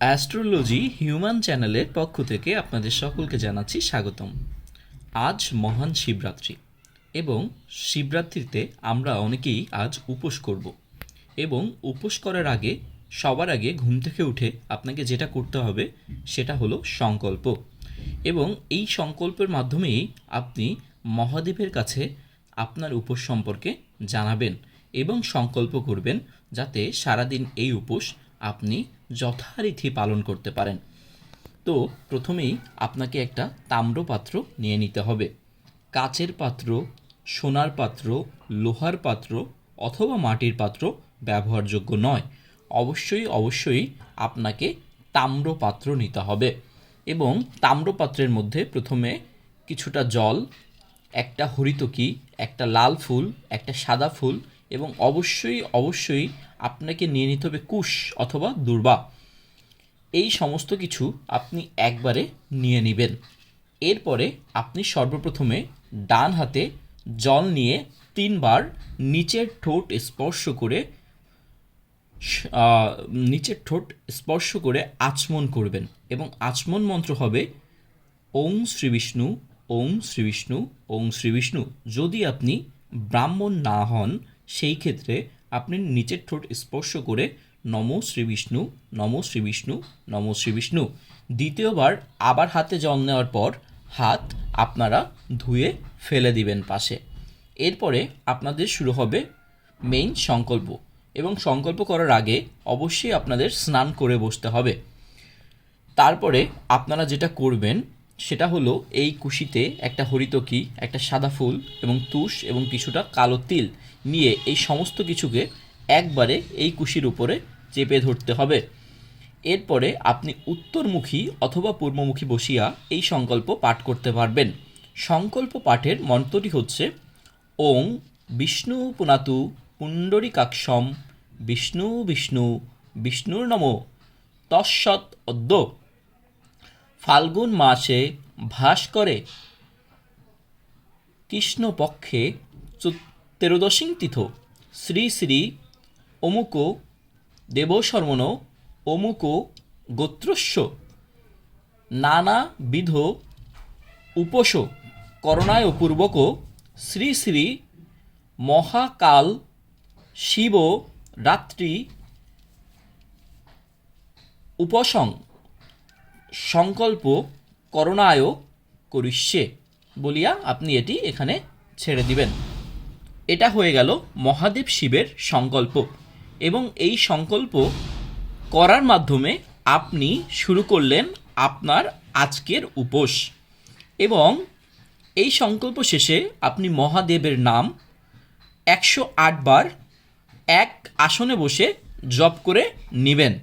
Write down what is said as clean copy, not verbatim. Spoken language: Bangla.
অ্যাস্ট্রোলজি হিউম্যান চ্যানেলের পক্ষ থেকে আপনাদের সকলকে জানাচ্ছি স্বাগতম। আজ মহান শিবরাত্রি এবং শিবরাত্রিতে আমরা অনেকেই আজ উপোস করব এবং উপোস করার আগে সবার আগে ঘুম থেকে উঠে আপনাকে যেটা করতে হবে সেটা হলো সংকল্প, এবং এই সংকল্পের মাধ্যমেই আপনি মহাদেবের কাছে আপনার উপোস সম্পর্কে জানাবেন এবং সংকল্প করবেন যাতে সারাদিন এই উপোস আপনি যথারীতি পালন করতে পারেন। তো প্রথমেই আপনাকে একটা তাম্রপাত্র নিয়ে নিতে হবে। কাচের পাত্র, সোনার পাত্র, লোহার পাত্র অথবা মাটির পাত্র ব্যবহারযোগ্য নয়। অবশ্যই আপনাকে তাম্রপাত্র নিতে হবে এবং তাম্রপাত্রের মধ্যে প্রথমে কিছুটা জল, একটা হরিতকি, একটা লাল ফুল, একটা সাদা ফুল এবং অবশ্যই আপনাকে নিয়ে নিতে হবে কুশ অথবা দূর্বা। এই সমস্ত কিছু আপনি একবারে নিয়ে নেবেন। এরপরে আপনি সর্বপ্রথমে ডান হাতে জল নিয়ে 3 বার নিচের ঠোঁট স্পর্শ করে আচমন করবেন এবং আচমন মন্ত্র হবে ওং শ্রী বিষ্ণু, ওং শ্রী বিষ্ণু, ওং শ্রী বিষ্ণু। যদি আপনি ব্রাহ্মণ না হন সেই ক্ষেত্রে আপনি নিচের ঠোঁট স্পর্শ করে নমো শ্রী বিষ্ণু, নমো শ্রী বিষ্ণু, নমো শ্রী বিষ্ণু। দ্বিতীয়বার আবার হাতে জল নেওয়ার পর হাত আপনারা ধুয়ে ফেলে দিবেন পাশে। এরপরে আপনাদের শুরু হবে মেইন সংকল্প, এবং সংকল্প করার আগে অবশ্যই আপনাদের স্নান করে বসতে হবে। তারপরে আপনারা যেটা করবেন সেটা হলো এই কুশিতে একটা হরিতকি, একটা সাদা ফুল এবং তুষ এবং কিছুটা কালো তিল নিয়ে এই সমস্ত কিছুকে একবারে এই কুশির উপরে চেপে ধরতে হবে। এরপরে আপনি উত্তরমুখী অথবা পূর্বমুখী বসিয়া এই সংকল্প পাঠ করতে পারবেন। সংকল্প পাঠের মন্ত্রটি হচ্ছে ওং বিষ্ণু পুনাতু পুণ্ডরীকাক্ষম বিষ্ণু বিষ্ণু বিষ্ণুর নমো তৎসৎ অদ্য ফাল্গুন মাসে ভাস্করে কৃষ্ণপক্ষে 13 তিথ শ্রী শ্রী অমুক দেবশর্মণ অমুক গোত্রস্য নানাবিধ উপোস করণায় পূর্বক শ্রী শ্রী মহাকাল শিব রাত্রি উপসং সংকল্প করণায় করিষ্যে বলিয়া আপনি এটি এখানে ছেড়ে দিবেন। এটা হয়ে গেল মহাদেব শিবের সংকল্প, এবং এই সংকল্প করার মাধ্যমে আপনি শুরু করলেন আপনার আজকের উপোস। এবং এই সংকল্প শেষে আপনি মহাদেবের নাম 108 বার এক আসনে বসে জপ করে নেবেন।